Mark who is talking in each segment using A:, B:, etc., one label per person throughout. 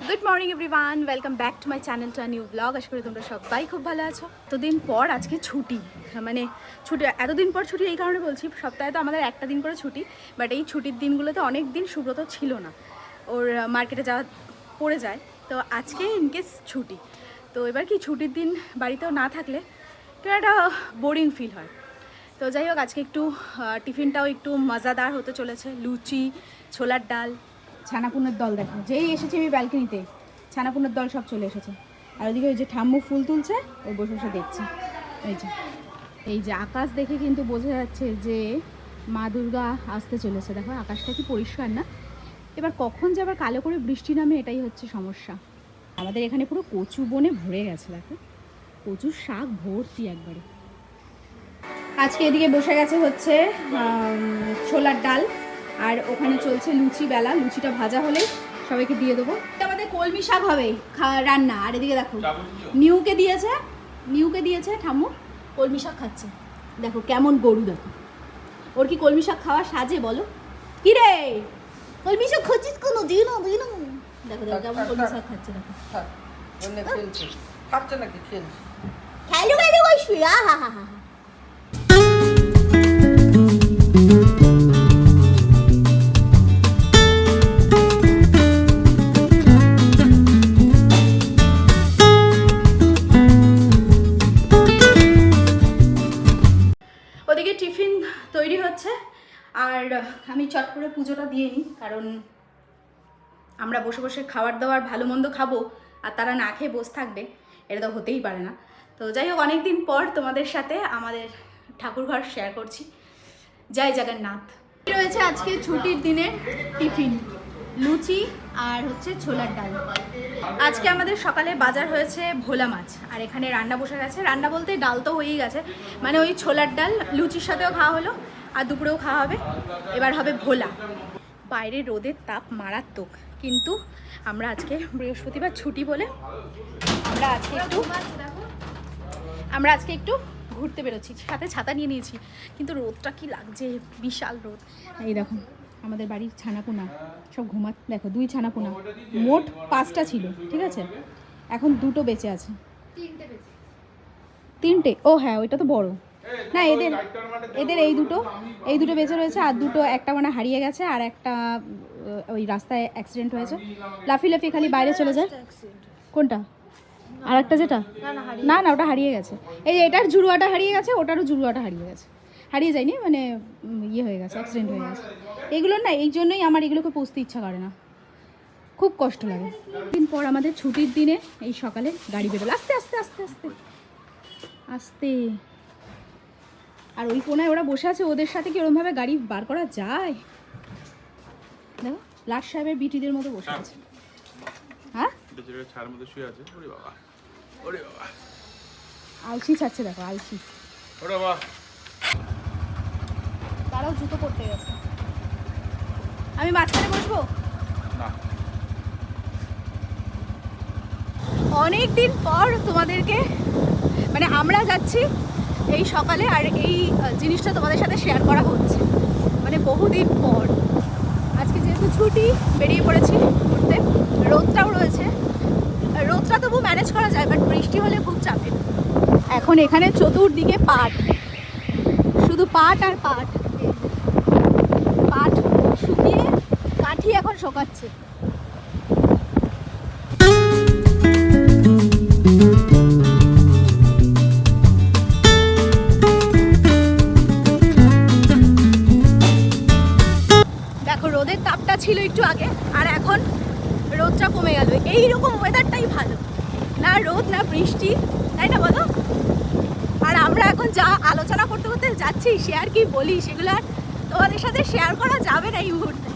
A: Good morning everyone, welcome back to my channel to a new blog. আশা করি তোমরা সবাই খুব ভালো আছো। এতদিন পর আজকে ছুটি, মানে ছুটি এতদিন পর ছুটি এই কারণে বলছি, সপ্তাহে তো আমাদের একটা দিন করে ছুটি, বাট এই ছুটির দিনগুলোতে অনেক দিন সুব্রত ছিল না, ওর মার্কেটে যাওয়া পড়ে যায়, তো আজকে ইনকেস ছুটি। তো এবার কি ছুটির দিন বাড়িতেও না থাকলে তো একটা বোরিং ফিল হয়। তো যাই হোক, আজকে একটু টিফিনটাও একটু মজাদার হতে চলেছে। লুচি, ছোলার ডাল, ছানাপুনের দল। দেখো যেই এসেছে আমি ব্যালকনিতে, ছানাপুনের দল সব চলে এসেছে। আর ওদিকে ওই যে ঠাম্মু ফুল তুলছে, ওই বসে বসে দেখছে। এই যে আকাশ দেখে কিন্তু বোঝা যাচ্ছে যে মা দুর্গা আসতে চলেছে। দেখো আকাশটা কি পরিষ্কার না। এবার কখন যে আবার কালো করে বৃষ্টি নামে, এটাই হচ্ছে সমস্যা। আমাদের এখানে পুরো কচু বনে ভরে গেছে, দেখো কচুর শাক ভর্তি একবারে। আজকে এদিকে বসে গেছে হচ্ছে ছোলার ডাল, আর ওখানে চলছে লুচি বেলা। লুচিটা ভাজা হলে সবাইকে দিয়ে দেবো। আমাদের কলমি শাক হবে রান্না। আর এদিকে দেখো নিউকে দিয়েছে ঠাম্মু, কলমি শাক খাচ্ছে। দেখো কেমন গরু, দেখো ওর কি কলমি শাক খাওয়া সাজে বলো? কি রে কলমি শাক খাচ্ছিস কোনো দিন? দেখো দেখো কেমন কলমি শাক খাচ্ছে। দেখো
B: খাচ্ছে নাকি খেলছে?
A: খেলো খেলো বসবি। হা হা হা। ওদিকে টিফিন তৈরি হচ্ছে, আর আমি চট করে পুজোটা দিয়ে নিই, কারণ আমরা বসে বসে খাবার দাবার ভালো মন্দ খাবো আর তারা না খেয়ে বসে থাকবে, এটা তো হতেই পারে না। তো যাই হোক, অনেকদিন পর তোমাদের সাথে আমাদের ঠাকুরঘর শেয়ার করছি। জয় জগন্নাথ। রয়েছে আজকে ছুটির দিনে টিফিন, লুচি আর হচ্ছে ছোলার ডাল। আজকে আমাদের সকালে বাজার হয়েছে ভোলা মাছ, আর এখানে রান্না বসে গেছে। রান্না বলতে ডাল তো হয়েই গেছে, মানে ওই ছোলার ডাল লুচির সাথেও খাওয়া হলো, আর দুপুরেও খাওয়া হবে। এবার হবে ভোলা। বাইরে রোদের তাপ মারাত্মক, কিন্তু আমরা আজকে বৃহস্পতিবার ছুটি বলে আমরা আজকে একটু ঘুরতে বেরোচ্ছি। সাথে ছাতা নিয়ে নিয়েছি, কিন্তু রোদটা কি লাগছে, বিশাল রোদ। এই দেখো আমাদের বাড়ির ছানাপোনা সব দেখো 2 ছানাপোনা, মোট 5টা ছিল, ঠিক আছে, এখন 2টো বেঁচে আছে। 3টে? ও হ্যাঁ, ওইটা তো বড় না। এদের এই দুটো বেঁচে রয়েছে, আর দুটো একটা মানে হারিয়ে গেছে, আর একটা ওই রাস্তায় অ্যাক্সিডেন্ট হয়েছে, লাফি খালি বাইরে চলে যায়। কোনটা? আর একটা যেটা না না, ওটা হারিয়ে গেছে। এই যে এটার জুড়ুয়াটা হারিয়ে গেছে, ওটারও জুড়ুয়াটা হারিয়ে গেছে। হারিয়ে যায়নি মানে ইয়ে হয়ে গেছে, অ্যাক্সিডেন্ট হয়ে গেছে। এগুলো না, এই জন্যই আমার এগুলোকে পুষতে ইচ্ছা করে না, খুব কষ্ট লাগে। দিন পর আমাদের ছুটির দিনে এই সকালে গাড়ি বেরোলো। আস্তে আস্তে আস্তে আস্তে আস্তে। আর ওই কোনায় ওরা বসে আছে, ওদের সাথে কি ওরমভাবে গাড়ি বার করা যায়? দেখো লাট সাহেবের বিটিদের মতো বসে আছে। হ্যাঁ, ছাড়ের মধ্যে শুয়ে আছে। ওরে বাবা, ওরে বাবা, আলসি ছাড়ছে, দেখো আলসি। ওরে বাবা, তারাও জুতো পরতে গেছে। আমি মাঝখানে বসবো না। অনেক দিন পর তোমাদেরকে, মানে আমরা যাচ্ছি এই সকালে, আর এই জিনিসটা তোমাদের সাথে শেয়ার করা হচ্ছে, মানে বহুদিন পর। আজকে যেহেতু ছুটি, বেরিয়ে পড়েছি ঘুরতে। রোদটাও রয়েছে, রোদটা তবু ম্যানেজ করা যায়, বাট বৃষ্টি হলে খুব চাপের। এখন এখানে চতুর্দিকে পাট, শুধু পাট আর পাট। পাট শুকিয়ে কাঠি এখন শোকাচ্ছে। দেখো রোদের তাপটা ছিল একটু আগে, আর এখন রোদটা কমে গেল। এইরকম ওয়েদারটাই ভালো, না রোদ না বৃষ্টি, তাই না বলো? আর আমরা এখন যা আলোচনা করতে করতে যাচ্ছি, শেয়ার কি বলি, সেগুলো আর তোমাদের সাথে শেয়ার করা যাবে না এই মুহূর্তে।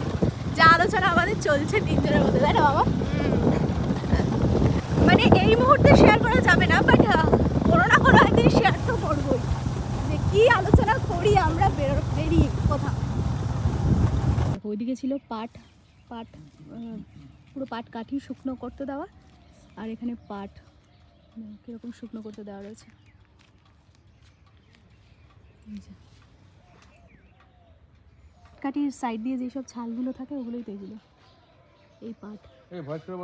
A: যা আলোচনা আমাদের চলছে তিনজনের মধ্যে, তাই না বাবা? মানে এই মুহূর্তে শেয়ার করা যাবে না, বাট কোনো না কোনো একদিন শেয়ার তো করবোই, যে কি আলোচনা করি আমরা বেরিয়ে কোথাও। ওইদিকে ছিল পাট, পুরো পাট কাঠি শুকনো করতে দেওয়া, আর এখানে পাট কীরকম শুকনো করতে দেওয়া রয়েছে। কাঠির সাইড দিয়ে যেসব ছালগুলো থাকে, ওগুলোই তো এগুলো, এই পাট।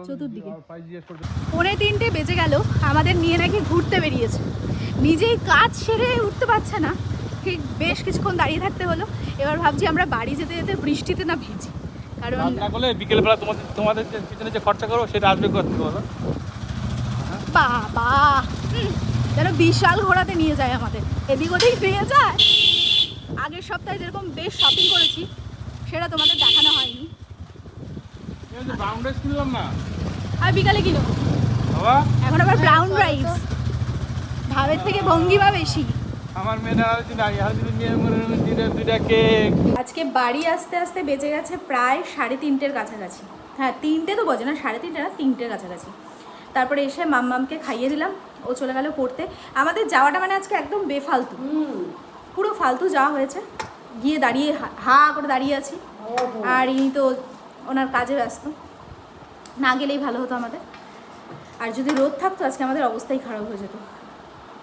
A: চতুর্দিকে 2:45 বেজে গেল, আমাদের নিয়ে নাকি ঘুরতে বেরিয়েছে। নিজেই কাজ সেরে উঠতে পারছে না, ঠিক বেশ কিছুক্ষণ দাঁড়িয়ে থাকতে হলো। এবার ভাবছি আমরা বাড়ি যেতে যেতে বৃষ্টিতে না ভিজি, কারণ
B: বিকেলবেলা তোমাদের পিছনে যে খরচা করো সেটা আসবে করতে বলো।
A: বাবা যেন বিশাল ঘোরাতে নিয়ে যায় আমাদের, এদিক ওদিক নিয়ে যায়। আগের সপ্তাহে যেরকম বেশ শপিং করেছি সেটা তোমাদের দেখানো হয়নি। আর বিকালে কিনো এখন আবার ব্রাউন রাইস, ভাবের থেকে ভঙ্গিমা বেশি।
B: আমার
A: আজকে বাড়ি আসতে আসতে বেজে গেছে প্রায় 3:30-এর কাছাকাছি। হ্যাঁ 3টে তো বাজে না, 3:30 না, 3টের কাছাকাছি। তারপরে এসে মাম্মামকে খাইয়ে দিলাম, ও চলে গেল পড়তে। আমাদের যাওয়াটা মানে আজকে একদম বেফালতু, পুরো ফালতু যাওয়া হয়েছে। গিয়ে দাঁড়িয়ে হা করে দাঁড়িয়ে আছি, আর ইনি তো ওনার কাজে ব্যস্ত। না গেলেই ভালো হতো আমাদের। আর যদি রোদ থাকতো আজকে আমাদের অবস্থাই খারাপ হয়ে যেত।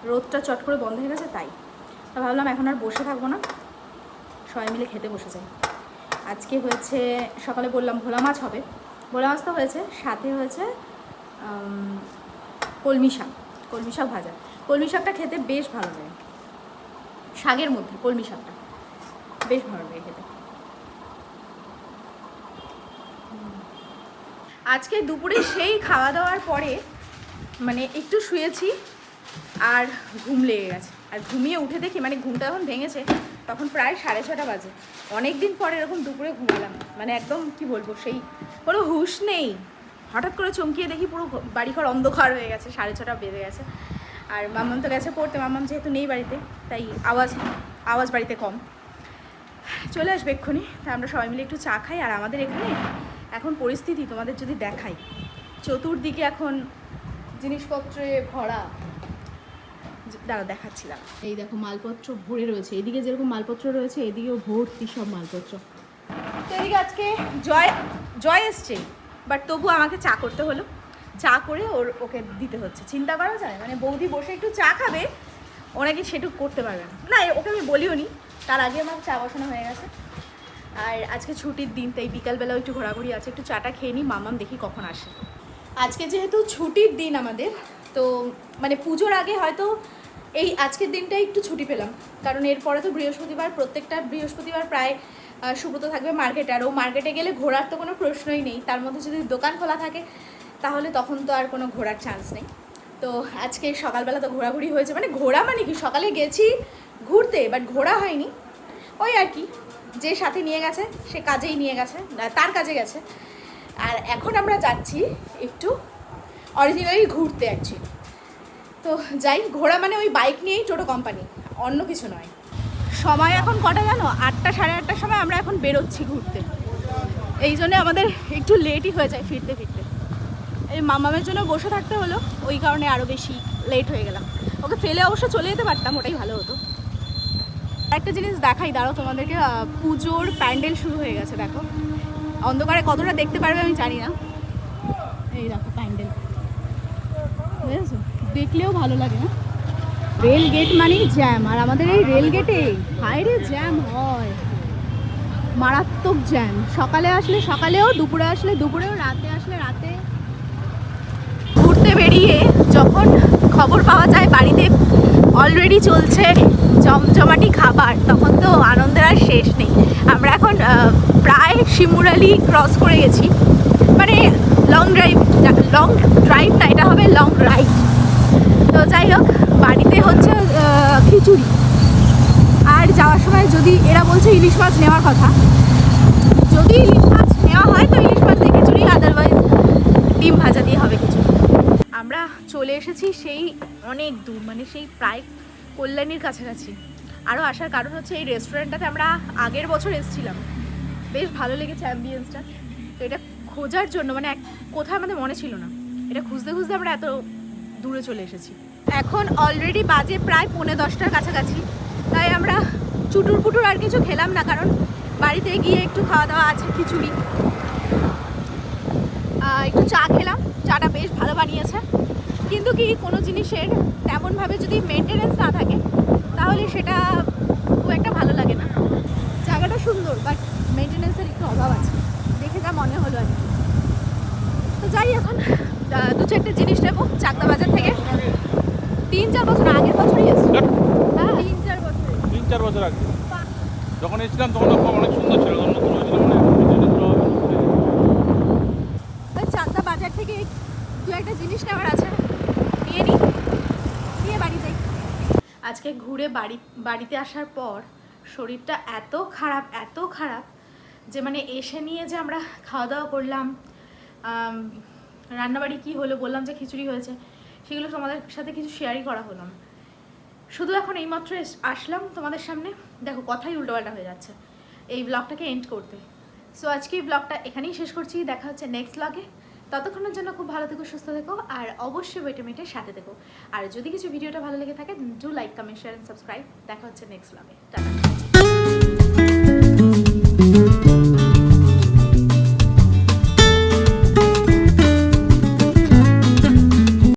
A: রোদটা চট করে বন্ধ হয়ে গেছে, তাই ভাবলাম এখন আর বসে থাকবো না, সবাই মিলে খেতে বসে যাই। আজকে হয়েছে, সকালে বললাম ভোলা মাছ হবে, ভোলা মাছ তো হয়েছে, সাথে হয়েছে কলমি শাক ভাজা। কলমি শাকটা খেতে বেশ ভালো লাগে, শাকের মধ্যে কলমি শাকটা বেশ ভালো লাগে খেতে। আজকে দুপুরে সেই খাওয়া দাওয়ার পরে মানে একটু শুয়েছি আর ঘুম লেগে গেছে। আর ঘুমিয়ে উঠে দেখি, মানে ঘুমটা যখন ভেঙেছে তখন প্রায় 6:30 বাজে। অনেক দিন পরে এরকম দুপুরে ঘুমালাম, মানে একদম কি বলবো, সেই কোনো হুঁশ নেই। হঠাৎ করে চমকিয়ে দেখি পুরো বাড়িঘর অন্ধকার হয়ে গেছে, 6:30 বেজে গেছে। আর মাম্মাম তো গেছে পড়তে, মাম্মাম যেহেতু নেই বাড়িতে তাই আওয়াজ বাড়িতে কম, চলে আসবে এক্ষুনি। তাই আমরা সবাই মিলে একটু চা খাই। আর আমাদের এখানে এখন পরিস্থিতি তোমাদের যদি দেখাই, চতুর্দিকে এখন জিনিসপত্রে ভরা। দাঁড়া দেখাচ্ছিলাম, এই দেখো মালপত্র ভরে রয়েছে, এদিকে যেরকম মালপত্র রয়েছে এদিকেও ভর্তি সব মালপত্র। তো এদিকে আজকে জয় এসছে, বাট তবু আমাকে চা করতে হলো। চা করে ওকে দিতে হচ্ছে। চিন্তা করা যায়, মানে বৌদি বসে একটু চা খাবে, ও নাকি সেটুকু করতে পারবে না। না ওকে আমি বলিও নি, তার আগে আমার চা বসানো হয়ে গেছে। আর আজকে ছুটির দিন, তাই বিকালবেলাও একটু ঘোরাঘুরি আছে, একটু চাটা খেয়ে নিই, মাম্মাম দেখি কখন আসে। আজকে যেহেতু ছুটির দিন আমাদের, তো মানে পুজোর আগে হয়তো এই আজকের দিনটা একটু ছুটি পেলাম, কারণ এরপরে তো বৃহস্পতিবার, প্রত্যেকটা বৃহস্পতিবার প্রায় সুব্রত থাকবে মার্কেটে। আর ও মার্কেটে গেলে ঘোরার তো কোনো প্রশ্নই নেই, তার মধ্যে যদি দোকান খোলা থাকে তাহলে তখন তো আর কোনো ঘোরার চান্স নেই। তো আজকে সকালবেলা তো ঘোরাঘুরি হয়েছে, মানে ঘোরা মানে কি, সকালে গেছি ঘুরতে, বাট ঘোরা হয়নি। ওই আর কি, যে সাথে নিয়ে গেছে সে কাজেই নিয়ে গেছে, তার কাজে গেছে। আর এখন আমরা যাচ্ছি একটু অরিজিনালি ঘুরতে অ্যাকচুয়ালি। তো যাই, ঘোরা মানে ওই বাইক নিয়েই টোটো কোম্পানি, অন্য কিছু নয়। সময় এখন কটা জানো, 8টা 8:30টার সময় আমরা এখন বেরোচ্ছি ঘুরতে। এই জন্যে আমাদের একটু লেটই হয়ে যায় ফিরতে। এই মামামের জন্য বসে থাকতে হলো, ওই কারণে আরও বেশি লেট হয়ে গেলাম। ওকে ফেলে অবশ্য চলে যেতে পারতাম, ওটাই ভালো হতো। একটা জিনিস দেখাই দাঁড়াও তোমাদেরকে, পুজোর প্যান্ডেল শুরু হয়ে গেছে। দেখো অন্ধকারে কতটা দেখতে পারবে আমি জানি না, এই দেখো প্যান্ডেল, বুঝেছো? দেখলেও ভালো লাগে না। রেল গেট মানেই জ্যাম, আর আমাদের এই রেল গেটে হাইরে জ্যাম হয়, মারাত্মক জ্যাম। সকালে আসলে সকালেও, দুপুরে আসলে দুপুরেও, রাতে আসলে রাতে। ঘুরতে বেরিয়ে যখন খবর পাওয়া যায় বাড়িতে অলরেডি চলছে জমজমাটি খাবার, তখন তো আনন্দের আর শেষ নেই। আমরা এখন প্রায় শিমুরালি ক্রস করে গেছি, মানে লং ড্রাইভ না, এটা হবে লং রাইড। তো যাই হোক, বাড়িতে হচ্ছে খিচুড়ি, আর যাওয়ার সময় যদি এরা বলছে ইলিশ মাছ নেওয়ার কথা, যদি ইলিশ মাছ নেওয়া হয় তো ইলিশ মাছ দিয়ে খিচুড়ি, আদারওয়াইজ ডিম ভাজা দিয়ে হবে খিচুড়ি। আমরা চলে এসেছি সেই অনেক দূর, মানে সেই প্রায় কল্যাণীর কাছাকাছি। আরও আসার কারণ হচ্ছে এই রেস্টুরেন্টটাতে আমরা আগের বছর এসেছিলাম, বেশ ভালো লেগেছে অ্যাম্বিয়েন্সটা। তো এটা খোঁজার জন্য, মানে কোথায় আমাদের মনে ছিল না, এটা খুঁজতে খুঁজতে আমরা এত দূরে চলে এসেছি। এখন অলরেডি বাজে প্রায় 9:45টার কাছাকাছি, তাই আমরা চুটুর পুটুর আর কিছু খেলাম না, কারণ বাড়িতে গিয়ে একটু খাওয়া দাওয়া আছে, খিচুড়ি, একটু চা খেলাম। চাটা বেশ ভালো বানিয়েছে, কিন্তু কি কোনো জিনিসের তেমনভাবে যদি মেনটেনেন্স না থাকে তাহলে সেটা খুব একটা ভালো লাগে না। জায়গাটা সুন্দর, বাট মেনটেনেন্সের একটু অভাব আছে, দেখে যা মনে হলো আর কি। যাই এখন 2-4টে জিনিস নেবো চাকদা বাজার থেকে। 3-4 বছর আগের বছরই এসেছি। হ্যাঁ 3-4 বছর।
B: 3-4 বছর আগে যখন এসেছিলাম তখন অনেক সুন্দর ছিল, নতুন হয়েছিল মানে
A: চাকদা বাজার থেকে 2-একটা জিনিস নেওয়ার আছে, নিয়ে নিয়ে বাড়ি যাই। আজকে ঘুরে বাড়িতে আসার পর শরীরটা এত খারাপ যে মানে এসে নিয়ে যে আমরা খাওয়া দাওয়া করলাম, রান্নাবাড়ি কি হলো, বললাম যে খিচুড়ি হয়েছে, সেগুলো তোমাদের সাথে কিছু শেয়ারই করা হলো না। শুধু এখন এইমাত্র আসলাম তোমাদের সামনে, দেখো কথাই উল্টোপাল্টা হয়ে যাচ্ছে এই ব্লগটাকে এন্ড করতে। সো আজকে এই ব্লগটা এখানেই শেষ করছি, দেখা হচ্ছে নেক্সট ব্লগে। ততক্ষণের জন্য খুব ভালো থেকো, সুস্থ থেকো, আর অবশ্যই ভিটামিনের সাথে থেকো। আর যদি কিছু ভিডিওটা ভালো লেগে থাকে do like, comment, share and subscribe. দেখা হচ্ছে নেক্সট ব্লগে। টাটা।